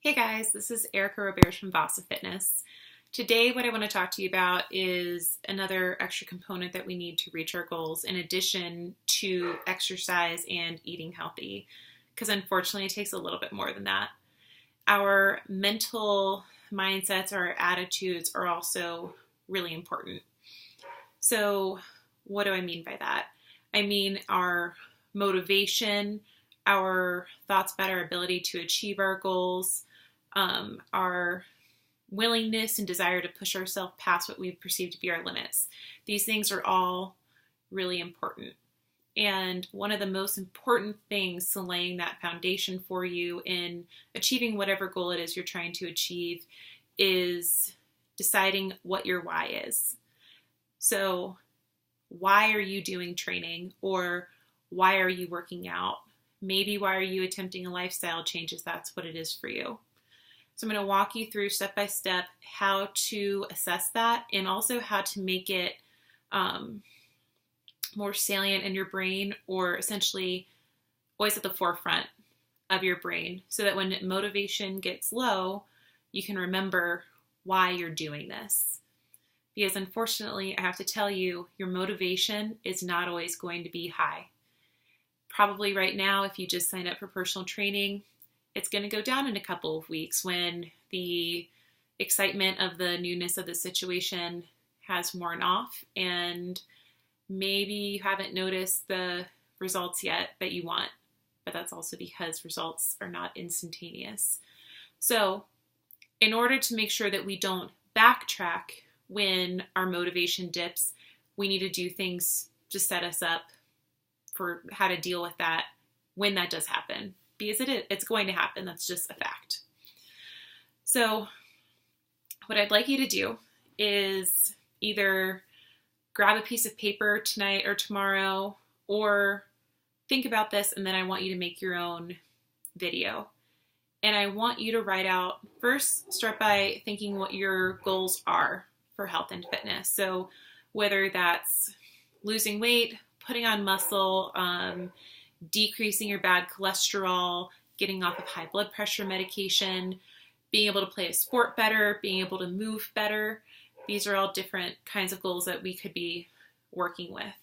Hey guys, this is Erica Roberge from Vasa Fitness. Today what I want to talk to you about is another extra component that we need to reach our goals in addition to exercise and eating healthy, because unfortunately it takes a little bit more than that. Our mental mindsets, our attitudes are also really important. So what do I mean by that? I mean our motivation, our thoughts about our ability to achieve our goals, our willingness and desire to push ourselves past what we perceive to be our limits. These things are all really important. And one of the most important things to laying that foundation for you in achieving whatever goal it is you're trying to achieve is deciding what your why is. So why are you doing training, or why are you working out? Maybe why are you attempting a lifestyle change if that's what it is for you. So I'm going to walk you through step by step how to assess that, and also how to make it more salient in your brain, or essentially always at the forefront of your brain, so that when motivation gets low, you can remember why you're doing this. Because unfortunately, I have to tell you, your motivation is not always going to be high. Probably right now, if you just sign up for personal training, it's going to go down in a couple of weeks when the excitement of the newness of the situation has worn off, and maybe you haven't noticed the results yet that you want, but that's also because results are not instantaneous. So in order to make sure that we don't backtrack when our motivation dips, we need to do things to set us up for how to deal with that when that does happen. Because it's going to happen. That's just a fact. So what I'd like you to do is either grab a piece of paper tonight or tomorrow, or think about this, and then I want you to make your own video. And I want you to write out, first start by thinking what your goals are for health and fitness. So whether that's losing weight, putting on muscle, decreasing your bad cholesterol, getting off of high blood pressure medication, being able to play a sport better, being able to move better. These are all different kinds of goals that we could be working with.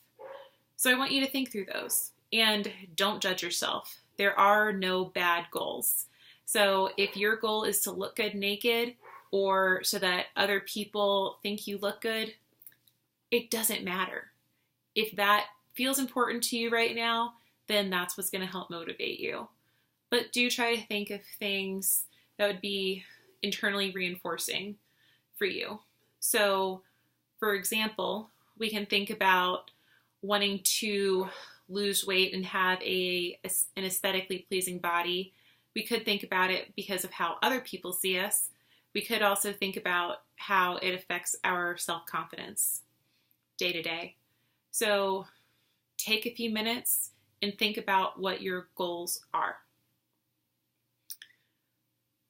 So I want you to think through those, and don't judge yourself. There are no bad goals. So if your goal is to look good naked, or so that other people think you look good, it doesn't matter. If that feels important to you right now, then that's what's going to help motivate you. But do try to think of things that would be internally reinforcing for you. So, for example, we can think about wanting to lose weight and have an aesthetically pleasing body. We could think about it because of how other people see us. We could also think about how it affects our self-confidence day to day. So take a few minutes and think about what your goals are.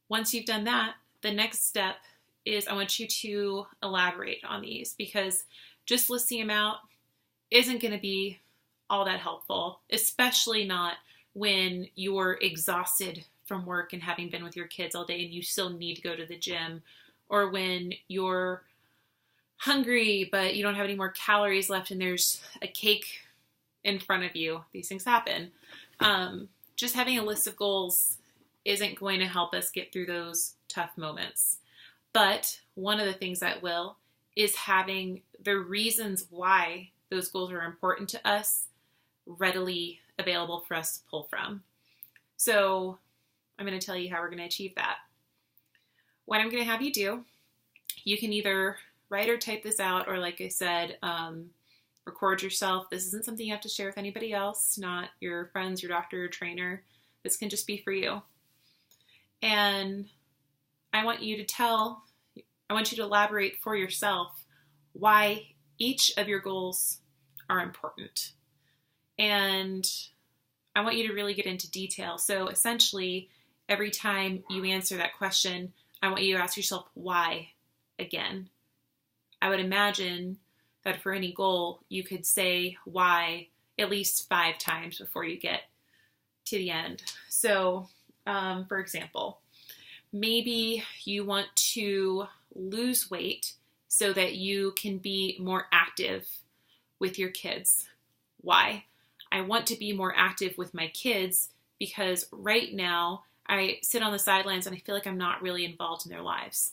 Once you've done that, the next step is I want you to elaborate on these, because just listing them out isn't going to be all that helpful, especially not when you're exhausted from work and having been with your kids all day and you still need to go to the gym, or when you're hungry but you don't have any more calories left and there's a cake in front of you. These things happen. Just having a list of goals isn't going to help us get through those tough moments. But one of the things that will is having the reasons why those goals are important to us readily available for us to pull from. So I'm going to tell you how we're going to achieve that. What I'm going to have you do, you can either write or type this out, or like I said, record yourself. This isn't something you have to share with anybody else, not your friends, your doctor, your trainer. This can just be for you. And I want you to elaborate for yourself why each of your goals are important. And I want you to really get into detail. So essentially, every time you answer that question, I want you to ask yourself why again. I would imagine that for any goal, you could say why at least 5 times before you get to the end. So, for example, Maybe you want to lose weight so that you can be more active with your kids. Why? I want to be more active with my kids because right now I sit on the sidelines and I feel like I'm not really involved in their lives.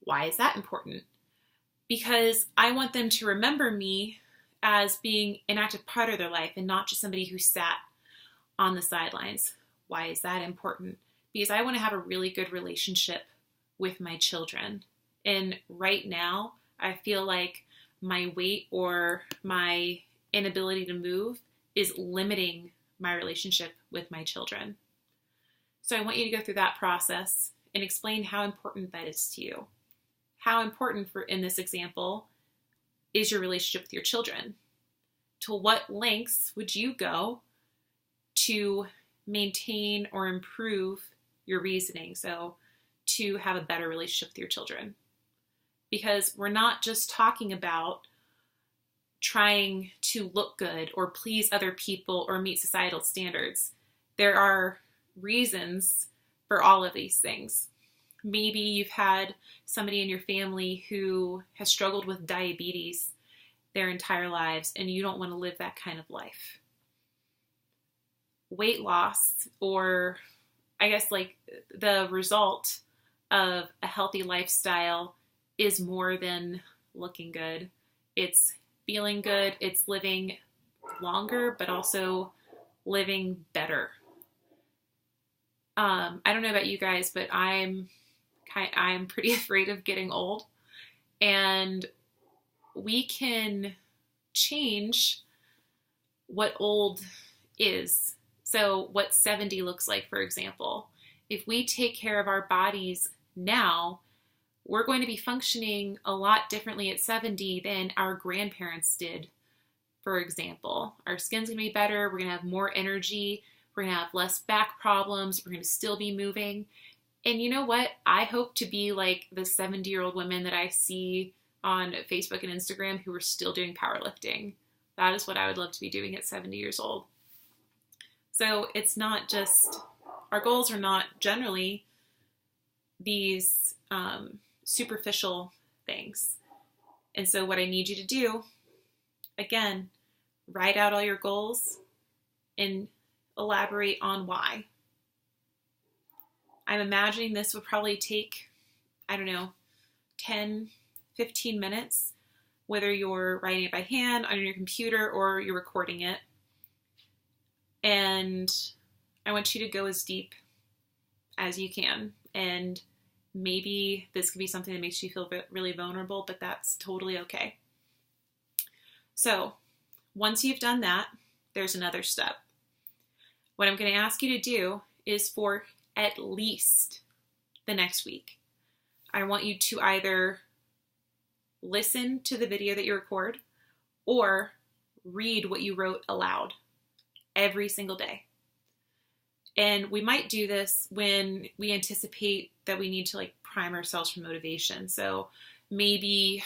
Why is that important? Because I want them to remember me as being an active part of their life and not just somebody who sat on the sidelines. Why is that important? Because I want to have a really good relationship with my children. And right now, I feel like my weight or my inability to move is limiting my relationship with my children. So I want you to go through that process and explain how important that is to you. How important, in this example, is your relationship with your children? To what lengths would you go to maintain or improve your reasoning? So to have a better relationship with your children. Because we're not just talking about trying to look good or please other people or meet societal standards. There are reasons for all of these things. Maybe you've had somebody in your family who has struggled with diabetes their entire lives and you don't want to live that kind of life. Weight loss, or I guess like the result of a healthy lifestyle, is more than looking good. It's feeling good, it's living longer, but also living better. I don't know about you guys, but I'm pretty afraid of getting old, and we can change what old is. So what 70 looks like, for example. If we take care of our bodies now, we're going to be functioning a lot differently at 70 than our grandparents did, for example. Our skin's going to be better. We're going to have more energy. We're going to have less back problems. We're going to still be moving. And you know what? I hope to be like the 70-year-old women that I see on Facebook and Instagram who are still doing powerlifting. That is what I would love to be doing at 70 years old. So it's not just, our goals are not generally these superficial things. And so what I need you to do, again, write out all your goals and elaborate on why. I'm imagining this would probably take, 10, 15 minutes, whether you're writing it by hand on your computer or you're recording it. And I want you to go as deep as you can. And maybe this could be something that makes you feel really vulnerable, but that's totally okay. So once you've done that, there's another step. What I'm going to ask you to do is for at least the next week, I want you to either listen to the video that you record or read what you wrote aloud every single day. And we might do this when we anticipate that we need to prime ourselves for motivation. So maybe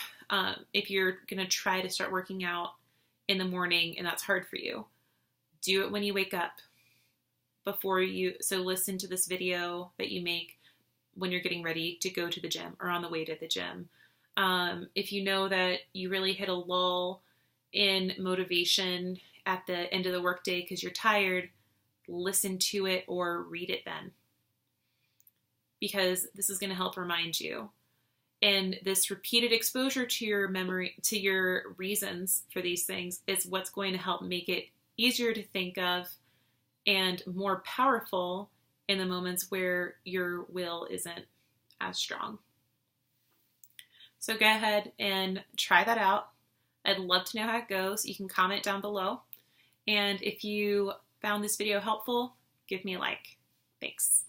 if you're going to try to start working out in the morning and that's hard for you, do it when you wake up. So listen to this video that you make when you're getting ready to go to the gym or on the way to the gym. If you know that you really hit a lull in motivation at the end of the workday because you're tired, listen to it or read it then. Because this is going to help remind you. And this repeated exposure to your memory, to your reasons for these things, is what's going to help make it easier to think of and more powerful in the moments where your will isn't as strong. So go ahead and try that out. I'd love to know how it goes. You can comment down below. And if you found this video helpful, give me a like. Thanks.